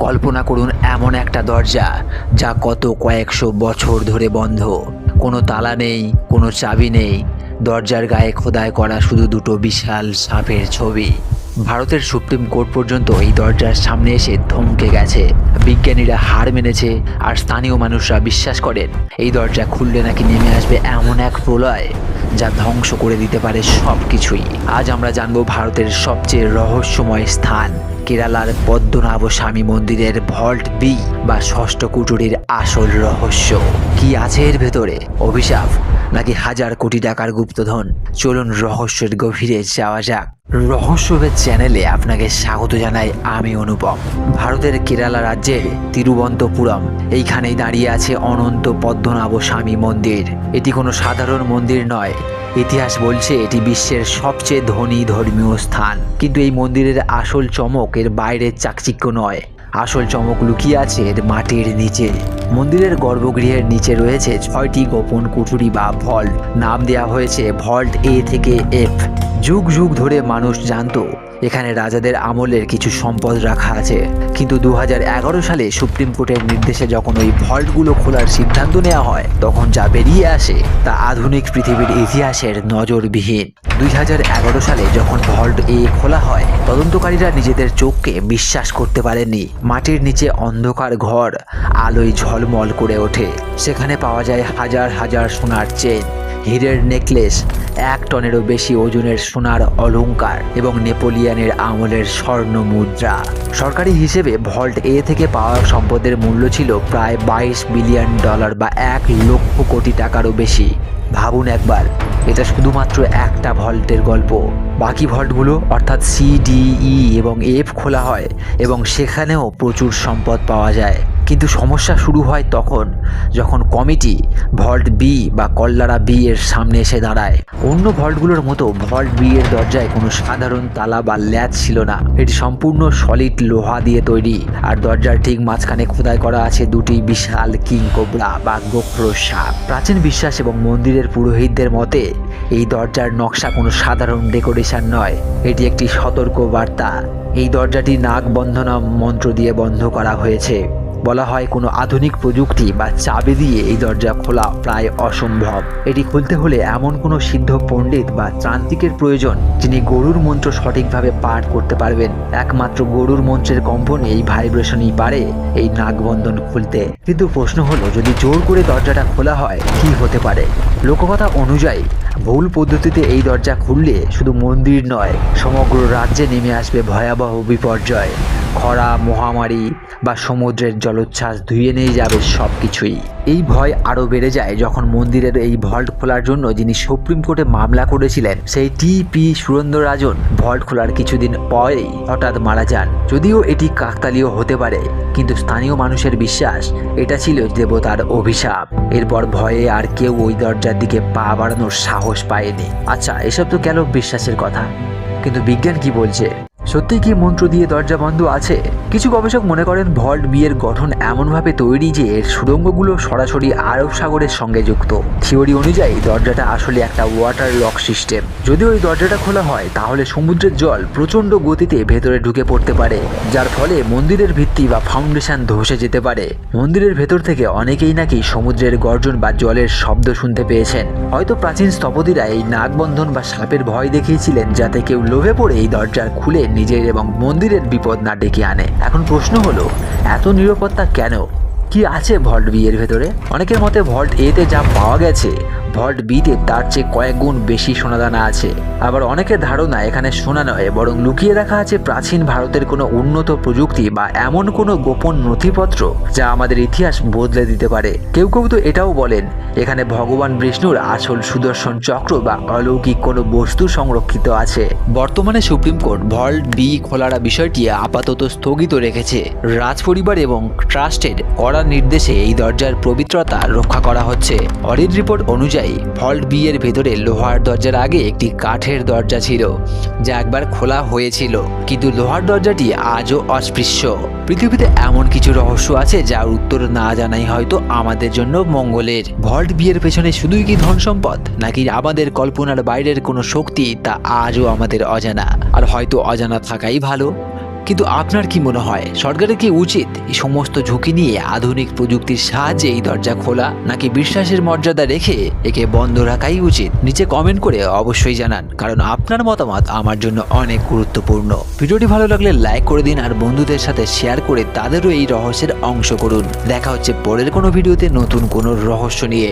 কল্পনা করুন এমন একটা দরজা যা কত কয়েকশো বছর ধরে বন্ধ। কোনো তালা নেই, কোনো চাবি নেই, দরজার গায়ে খোদাই করা শুধু দুটো বিশাল সাপের ছবি। ভারতের সুপ্রিম কোর্ট পর্যন্ত এই দরজার সামনে এসে থমকে গেছে। বিজ্ঞানীরা হার মেনেছে, আর স্থানীয় মানুষরা বিশ্বাস করেন এই দরজা খুললে নাকি নেমে আসবে এমন এক প্রলয় যা ধ্বংস করে দিতে পারে সব কিছুই। আজ আমরা জানবো ভারতের সবচেয়ে রহস্যময় স্থান, কেরালার পদ্মনাভ স্বামী মন্দিরের ভল্ট বি বা ষষ্ঠ কুটুরির আসল রহস্য। কি আছে এর ভেতরে? অভিশাপ নাকি হাজার কোটি টাকার গুপ্তধন? চলুন রহস্যের গভীরে যাওয়া যাক। রহস্যভেদ চ্যানেলে আপনাকে স্বাগত জানাই, আমি অনুপম। ভারতের কেরালা রাজ্যের তিরুবনন্তপুরম এইখানেই দাঁড়িয়ে আছে অনন্ত পদ্মনাভ স্বামী মন্দির। এটি কোনো সাধারণ মন্দির নয়। ইতিহাস বলছে এটি বিশ্বের সবচেয়ে ধনী ধর্মীয় স্থান। কিন্তু এই মন্দিরের আসল চমক এর বাইরের চাকচিক্য নয়, আসল চমক লুকিয়ে আছে এর মাটির নিচে। মন্দিরের গর্ভগৃহের নিচে রয়েছে 6টি গোপন কুঠুরি বা ভল্ট। নাম দেওয়া হয়েছে ভল্ট এ থেকে এফ। যুগ যুগ ধরে মানুষ জানতো এখানে রাজাদের আমলের কিছু সম্পদ রাখা আছে। কিন্তু 2011 সালে সুপ্রিম কোর্টের নির্দেশে যখন ওই ভল্টগুলো খোলার সিদ্ধান্ত নেওয়া হয়, তখন যা বেরিয়ে আসে তা আধুনিক পৃথিবীর ইতিহাসের নজরবিহীন। 2011 সালে যখন ভল্ট এ খোলা হয়, তদন্তকারীরা নিজেদের চোখকে বিশ্বাস করতে পারেননি। মাটির নিচে অন্ধকার ঘর আলোয় ঝলমল করে ওঠে। সেখানে পাওয়া যায় হাজার হাজার সোনার চেন, হীরের নেকলেস, 1 টনেরও বেশি ওজনের সোনার অলংকার এবং নেপোলিয়নের আমলের স্বর্ণ মুদ্রা। সরকারি হিসেবে ভল্ট এ থেকে পাওয়া সম্পদের মূল্য ছিল প্রায় $22 বিলিয়ন বা 1 লক্ষ কোটি টাকারও বেশি। ভাবুন একবার, এটা শুধুমাত্র একটা ভল্টের গল্প। বাকি ভল্টগুলো অর্থাৎ সি, ডি, ই এবং এফ খোলা হয় এবং সেখানেও প্রচুর সম্পদ পাওয়া যায়। কিন্তু সমস্যা শুরু হয় তখন যখন কমিটি ভল্ট বি বা কল্লারা বি এর সামনে এসে দাঁড়ায়। অন্য ভল্টগুলোর মতো ভল্ট বি এর দরজায় কোনো সাধারণ তালা বা ল্যাচ ছিল না। এটি সম্পূর্ণ সলিড লোহা দিয়ে তৈরি, আর দরজার ঠিক মাঝখানে খোদাই করা আছে দুটি বিশাল কিং কোবরা বা গোখরো সাপ। প্রাচীন বিশ্বাস এবং মন্দিরের পুরোহিতদের মতে এই দরজার নকশা কোনো সাধারণ ডেকোরেশন নয়, এটি একটি সতর্ক বার্তা। এই দরজাটি নাগ বন্ধনা মন্ত্র দিয়ে বন্ধ করা হয়েছে। বলা হয় কোনো আধুনিক প্রযুক্তি বা চাবি দিয়ে এই দরজা খোলা প্রায় অসম্ভব। এটি খুলতে হলে এমন কোনো সিদ্ধ পণ্ডিত বা তান্ত্রিকের প্রয়োজন যিনি গরুর মন্ত্র সঠিকভাবে পাঠ করতে পারবেন। একমাত্র গরুর মন্ত্রের কম্পন, এই ভাইব্রেশনই পারে এই নাগবন্ধন খুলতে। কিন্তু প্রশ্ন হলো, যদি জোর করে দরজাটা খোলা হয় কি হতে পারে? লোককথা অনুযায়ী ভুল পদ্ধতিতে এই দরজা খুললে শুধু মন্দির নয়, সমগ্র রাজ্যে নেমে আসবে ভয়াবহ বিপর্যয়। খরা, মহামারী বা সমুদ্রের জলোচ্ছ্বাস ধুয়ে নিয়ে যাবে সব কিছুই। এই ভয় আরও বেড়ে যায় যখন মন্দিরের এই ভল্ট খোলার জন্য যিনি সুপ্রিম কোর্টে মামলা করেছিলেন, সেই টি.পি. সুরেন্দ্ররাজন ভল্ট খোলার কিছুদিন পরেই হঠাৎ মারা যান। যদিও এটি কাকতালীয় হতে পারে, কিন্তু স্থানীয় মানুষের বিশ্বাস এটা ছিল দেবতার অভিশাপ। এরপর ভয়ে আর কেউ ওই দরজার দিকে পা বাড়ানোর সাহস পায়নি। আচ্ছা, এসব তো গেল বিশ্বাসের কথা, কিন্তু বিজ্ঞান কি বলছে? সত্যি কি মন্ত্র দিয়ে দরজা বন্ধ আছে? কিছু গবেষক মনে করেন ভল্ট বি এর গঠন এমনভাবে তৈরি যে এর সুড়ঙ্গগুলো সরাসরি আরব সাগরের সঙ্গে যুক্ত। থিওরি অনুযায়ী দরজাটা আসলে একটা ওয়াটার লক সিস্টেম। যদি ওই দরজাটা খোলা হয়, তাহলে সমুদ্রের জল প্রচণ্ড গতিতে ভেতরে ঢুকে পড়তে পারে, যার ফলে মন্দিরের ভিত্তি বা ফাউন্ডেশন ধসে যেতে পারে। মন্দিরের ভেতর থেকে অনেকেই নাকি সমুদ্রের গর্জন বা জলের শব্দ শুনতে পেয়েছেন। হয়তো প্রাচীন স্থপতিরা এই নাগবন্ধন বা সাপের ভয় দেখিয়েছিলেন, যাতে কেউ লোভে পড়ে এই দরজা খুলে নিজের এবং মন্দিরের বিপদ না ডেকে আনে। এখন প্রশ্ন হলো, এত নিরাপত্তা কেন? কি আছে ভল্ট বি এর ভেতরে? অনেকের মতে ভল্ট এ তে যা পাওয়া গেছে, ভল্ট বি তে তার চেয়ে কয়েক গুণ বেশি সোনাদানা আছে। আবার অনেকের ধারণা এখানে সোনা নয়, বরং লুকিয়ে রাখা আছে প্রাচীন ভারতের কোনো উন্নত প্রযুক্তি বা এমন কোনো গোপন নথিপত্র যা আমাদের ইতিহাস বদলে দিতে পারে। কেউ কেউ তো এটাও বলেন এখানে ভগবান বিষ্ণুর আসল সুদর্শন চক্র বা অলৌকিক কোনো বস্তু সংরক্ষিত আছে। বর্তমানে সুপ্রিম কোর্ট ভল্ট বি খোলার বিষয়টি আপাতত স্থগিত রেখেছে। রাজপরিবার এবং ট্রাস্টের কড়া নির্দেশে এই দরজার পবিত্রতা রক্ষা করা হচ্ছে। অডিট রিপোর্ট অনুযায়ী ভল্ট বি এর ভেতরে লোহার দরজার আগে একটি কাঠের দরজা ছিল, যা একবার খোলা হয়েছিল, কিন্তু লোহার দরজাটি আজও অস্পৃশ্য। পৃথিবীতে এমন কিছু রহস্য আছে যার উত্তর না জানাই হয়তো আমাদের জন্য মঙ্গলের। ভল্ট বি এর পেছনে শুধুই কি ধন সম্পদ, নাকি আমাদের কল্পনার বাইরের কোনো শক্তি, তা আজও আমাদের অজানা। আর হয়তো অজানা থাকাই ভালো। কিন্তু আপনার কি মনে হয়, সরকারের কি উচিত এই সমস্ত ঝুঁকি নিয়ে আধুনিক প্রযুক্তির সাহায্যে এই দরজা খোলা, নাকি বিশ্বাসের মর্যাদা রেখে একে বন্ধ রাখাই উচিত? নিচে কমেন্ট করে অবশ্যই জানান, কারণ আপনার মতামত আমার জন্য অনেক গুরুত্বপূর্ণ। ভিডিওটি ভালো লাগলে লাইক করে দিন আর বন্ধুদের সাথে শেয়ার করে তাদেরও এই রহস্যের অংশ করুন। দেখা হচ্ছে পরের কোনো ভিডিওতে নতুন কোনো রহস্য নিয়ে।